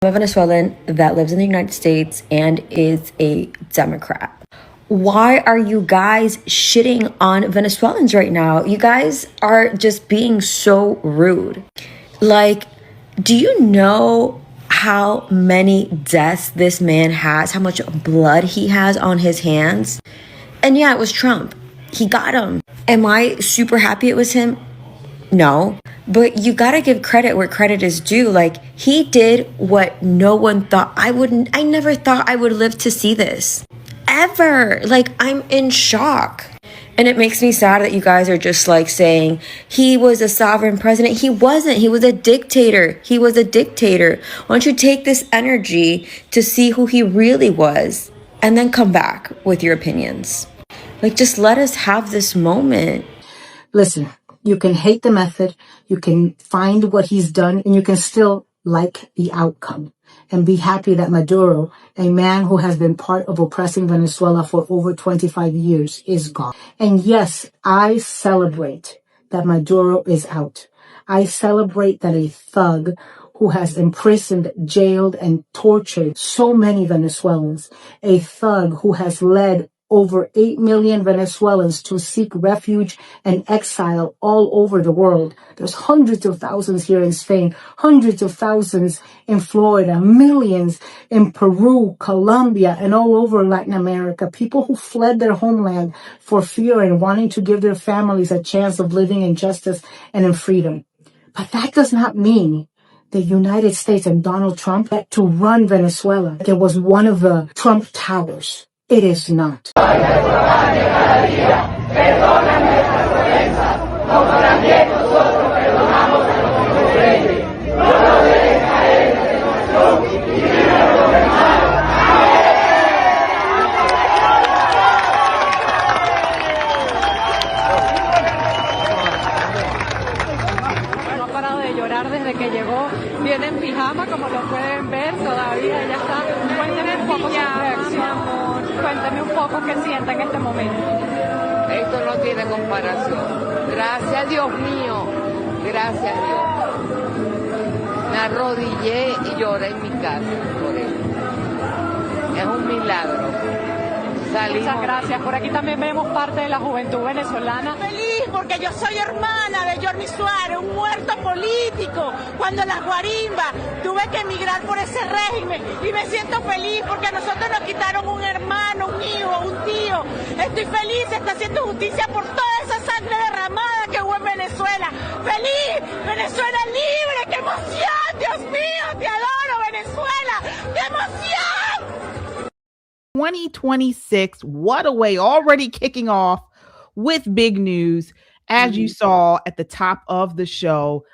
I'm a Venezuelan that lives in the United States and is a Democrat. Why are you guys shitting on Venezuelans right now? You guys are just being so rude. Like, do you know how many deaths this man has? How much blood he has on his hands? And yeah, it was Trump. He got him. Am I super happy it was him? No, but you gotta give credit where credit is due. Like, he did what no one thought. I never thought I would live to see this. Ever. Like, I'm in shock. And it makes me sad that you guys are just like saying he was a sovereign president. He wasn't. He was a dictator. He was a dictator. Why don't you take this energy to see who he really was and then come back with your opinions? Like, just let us have this moment. Listen, you can hate the method, you can find what he's done, and you can still like the outcome and be happy that Maduro, a man who has been part of oppressing Venezuela for over 25 years, is gone. And yes, I celebrate that Maduro is out. I celebrate that a thug who has imprisoned, jailed, and tortured so many Venezuelans, a thug who has led over 8 million Venezuelans to seek refuge and exile all over the world. There's hundreds of thousands here in Spain, hundreds of thousands in Florida, millions in Peru, Colombia, and all over Latin America. People who fled their homeland for fear and wanting to give their families a chance of living in justice and in freedom. But that does not mean the United States and Donald Trump had to run Venezuela. It was one of the Trump towers. It is not. Desde que llegó, viene en pijama, como lo pueden ver, todavía ella está. Cuénteme un poco su reacción, cuénteme un poco qué sienta en este momento. Esto no tiene comparación. Gracias, Dios mío, gracias, Dios. Me arrodillé y lloré en mi casa por él. Es un milagro. Salimos. Muchas gracias. Por aquí también vemos parte de la juventud venezolana. Feliz porque yo soy hermana de Jordi Suárez, un muerto político. Cuando en las guarimbas tuve que emigrar por ese régimen y me siento feliz porque a nosotros nos quitaron un hermano, un hijo, un tío. Estoy feliz, se está haciendo justicia por toda esa sangre derramada que hubo en Venezuela. ¡Feliz! ¡Venezuela libre! ¡Qué emoción! ¡Dios mío! ¡Te adoro, Venezuela! ¡Qué emoción! 2026, what a way, already kicking off with big news. As you saw at the top of the show,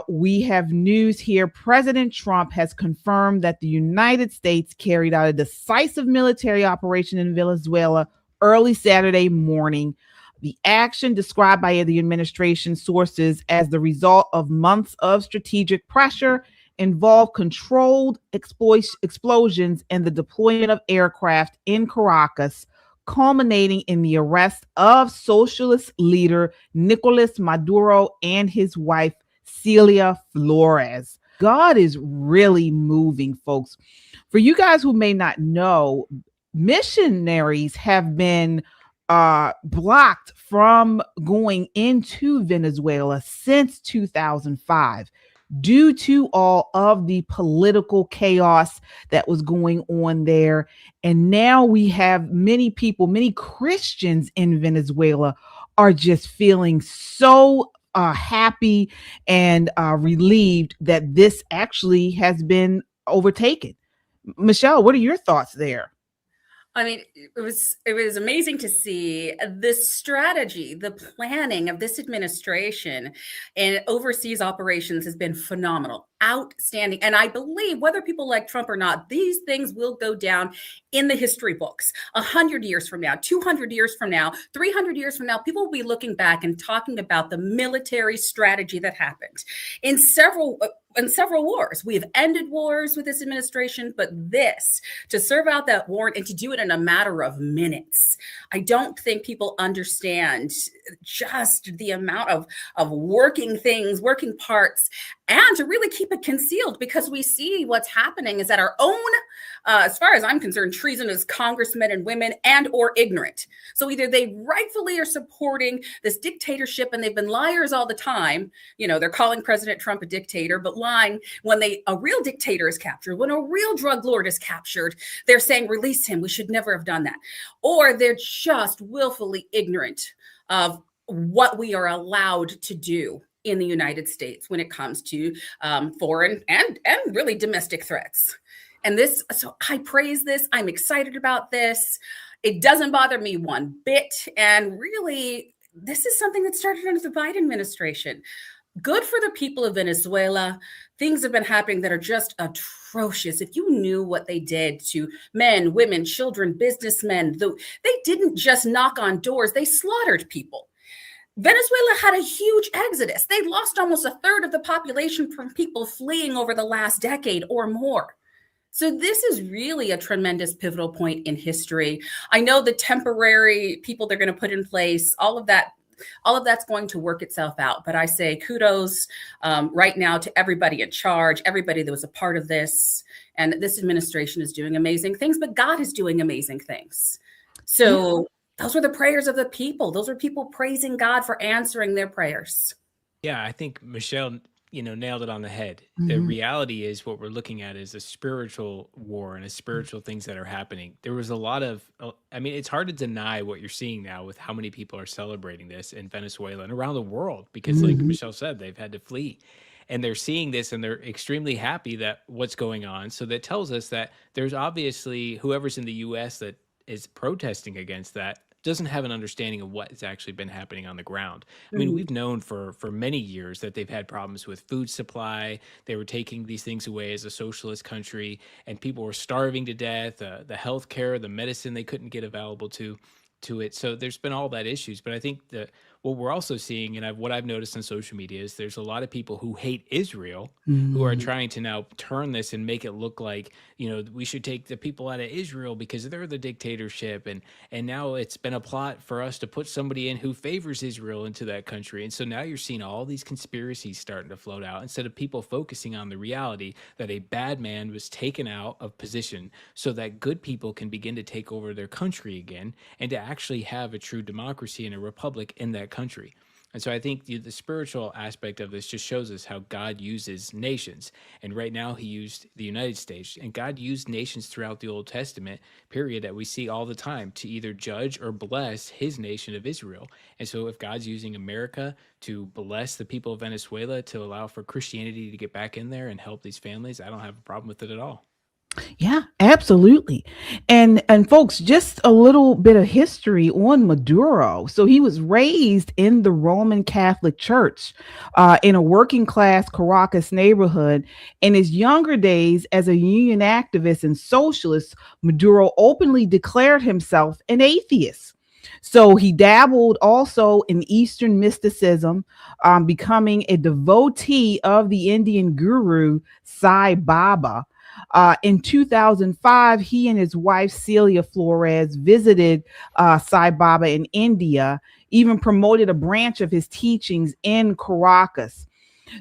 we have news here. President Trump has confirmed that the United States carried out a decisive military operation in Venezuela early Saturday morning. The action, described by the administration sources as the result of months of strategic pressure, involved controlled explosions and the deployment of aircraft in Caracas, culminating in the arrest of socialist leader Nicolas Maduro and his wife, Celia Flores. God is really moving, folks. For you guys who may not know, missionaries have been blocked from going into Venezuela since 2005. Due to all of the political chaos that was going on there. And now we have many people, many Christians in Venezuela are just feeling so happy and relieved that this actually has been overtaken. Michelle, what are your thoughts there? I mean, it was amazing to see the strategy, the planning of this administration and overseas operations has been phenomenal, outstanding. And I believe whether people like Trump or not, these things will go down in the history books 100 years from now, 200 years from now, 300 years from now. People will be looking back and talking about the military strategy that happened in several wars. We have ended wars with this administration, but this, to serve out that warrant and to do it in a matter of minutes, I don't think people understand just the amount of working things, working parts, and to really keep keep it concealed because we see what's happening is that our own, as far as I'm concerned, treasonous congressmen and women and or ignorant. So either they rightfully are supporting this dictatorship and they've been liars all the time. You know, they're calling President Trump a dictator, but lying when a real dictator is captured, when a real drug lord is captured, they're saying, release him. We should never have done that. Or they're just willfully ignorant of what we are allowed to do in the United States when it comes to foreign and really domestic threats. And this, so I praise this. I'm excited about this. It doesn't bother me one bit. And really, this is something that started under the Biden administration. Good for the people of Venezuela. Things have been happening that are just atrocious. If you knew what they did to men, women, children, businessmen, they didn't just knock on doors, they slaughtered people. Venezuela had a huge exodus. They lost almost a third of the population from people fleeing over the last decade or more. So this is really a tremendous pivotal point in history. I know the temporary people they're going to put in place, all of that's going to work itself out. But I say kudos right now to everybody in charge, everybody that was a part of this. And this administration is doing amazing things, but God is doing amazing things. So those were the prayers of the people. Those are people praising God for answering their prayers. Yeah, I think Michelle, nailed it on the head. The reality is what we're looking at is a spiritual war and a spiritual things that are happening. There was a lot of, it's hard to deny what you're seeing now with how many people are celebrating this in Venezuela and around the world, because like Michelle said, they've had to flee. And they're seeing this and they're extremely happy that what's going on. So that tells us that there's obviously whoever's in the US that is protesting against that doesn't have an understanding of what has actually been happening on the ground. I mean, we've known for many years that they've had problems with food supply. They were taking these things away as a socialist country, and people were starving to death. The healthcare, the medicine they couldn't get available to it. So there's been all that issues. But I think that what we're also seeing, and what I've noticed on social media, is there's a lot of people who hate Israel who are trying to now turn this and make it look like, we should take the people out of Israel because they're the dictatorship. And now it's been a plot for us to put somebody in who favors Israel into that country. And so now you're seeing all these conspiracies starting to float out instead of people focusing on the reality that a bad man was taken out of position so that good people can begin to take over their country again and to actually have a true democracy and a republic in that country. And so I think the spiritual aspect of this just shows us how God uses nations. And right now he used the United States, and God used nations throughout the Old Testament period that we see all the time to either judge or bless his nation of Israel. And so if God's using America to bless the people of Venezuela, to allow for Christianity to get back in there and help these families, I don't have a problem with it at all. Yeah, absolutely. And folks, just a little bit of history on Maduro. So he was raised in the Roman Catholic Church in a working class Caracas neighborhood. In his younger days as a union activist and socialist, Maduro openly declared himself an atheist. So he dabbled also in Eastern mysticism, becoming a devotee of the Indian guru Sai Baba. In 2005, he and his wife, Celia Flores, visited Sai Baba in India, even promoted a branch of his teachings in Caracas.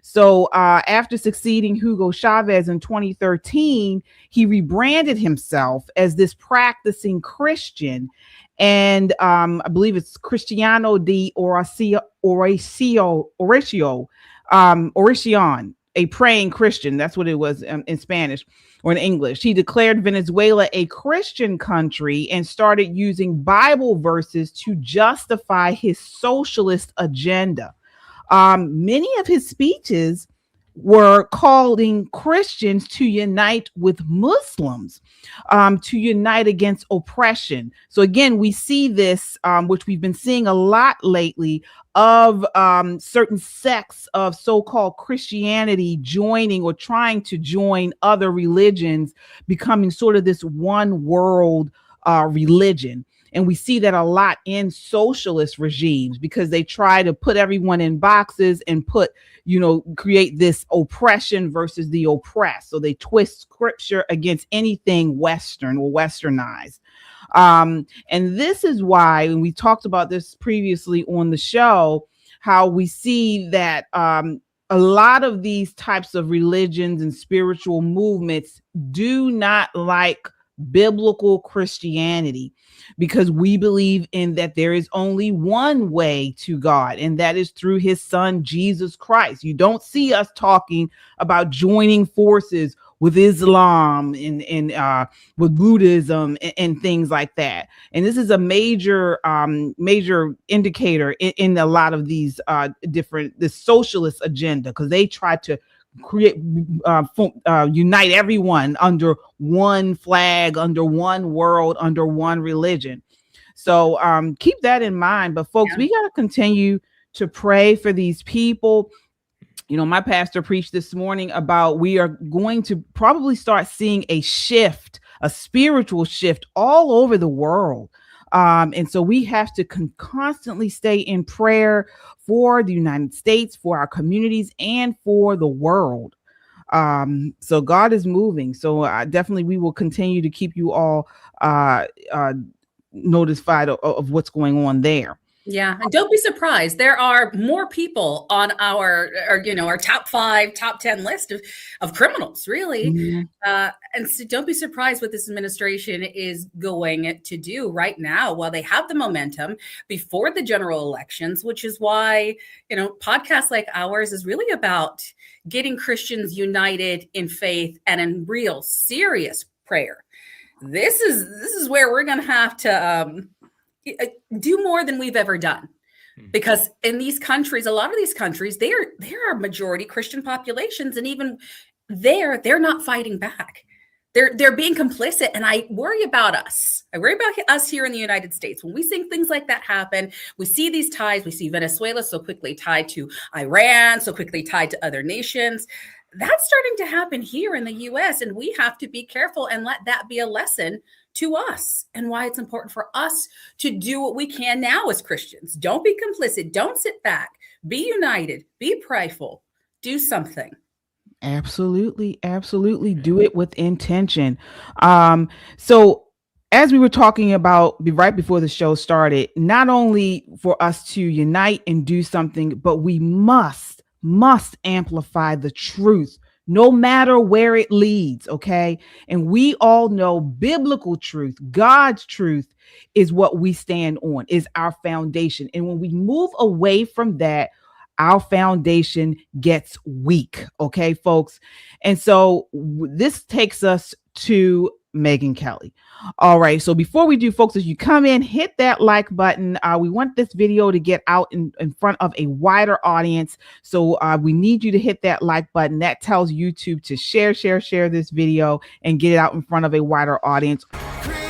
So after succeeding Hugo Chavez in 2013, he rebranded himself as this practicing Christian. And I believe it's Cristiano de Oracion, a praying Christian. That's what it was in Spanish or in English. He declared Venezuela a Christian country and started using Bible verses to justify his socialist agenda. Many of his speeches were calling Christians to unite with Muslims, to unite against oppression. So again, we see this, which we've been seeing a lot lately, of certain sects of so-called Christianity joining or trying to join other religions, becoming sort of this one world religion. And we see that a lot in socialist regimes because they try to put everyone in boxes and create this oppression versus the oppressed. So they twist scripture against anything Western or westernized. And this is why, and we talked about this previously on the show, how we see that a lot of these types of religions and spiritual movements do not like biblical Christianity, because we believe in that there is only one way to God, and that is through his son, Jesus Christ. You don't see us talking about joining forces with Islam and with Buddhism and things like that. And this is a major indicator in a lot of these the socialist agenda, because they try to create unite everyone under one flag, under one world, under one religion. So keep that in mind. But folks, we got to continue to pray for these people. You know, my pastor preached this morning about we are going to probably start seeing a shift, a spiritual shift all over the world. And so we have to constantly stay in prayer for the United States, for our communities, and for the world. So God is moving. So definitely we will continue to keep you all notified of what's going on there. Yeah, and don't be surprised. There are more people on our top 5, top 10 list of criminals, really. Mm-hmm. And so don't be surprised what this administration is going to do right now while they have the momentum before the general elections, which is why, podcasts like ours is really about getting Christians united in faith and in real serious prayer. This is where we're going to have to do more than we've ever done, because in these countries, a lot of these countries, they are majority Christian populations, and even they're not fighting back. They're being complicit, and I worry about us. I worry about us here in the United States. When we see things like that happen, we see these ties. We see Venezuela so quickly tied to Iran, so quickly tied to other nations. That's starting to happen here in the U.S., and we have to be careful and let that be a lesson to us, and why it's important for us to do what we can now as Christians. Don't be complicit. Don't sit back. Be united. Be prayerful. Do something. Absolutely. Absolutely. Do it with intention. So as we were talking about right before the show started, not only for us to unite and do something, but we must amplify the truth, no matter where it leads. Okay. And we all know biblical truth, God's truth, is what we stand on, is our foundation. And when we move away from that, our foundation gets weak. Okay, folks. And so this takes us to Megyn Kelly. All right. So before we do, folks, as you come in, hit that like button. We want this video to get out in front of a wider audience. So we need you to hit that like button. That tells YouTube to share this video and get it out in front of a wider audience. Nice.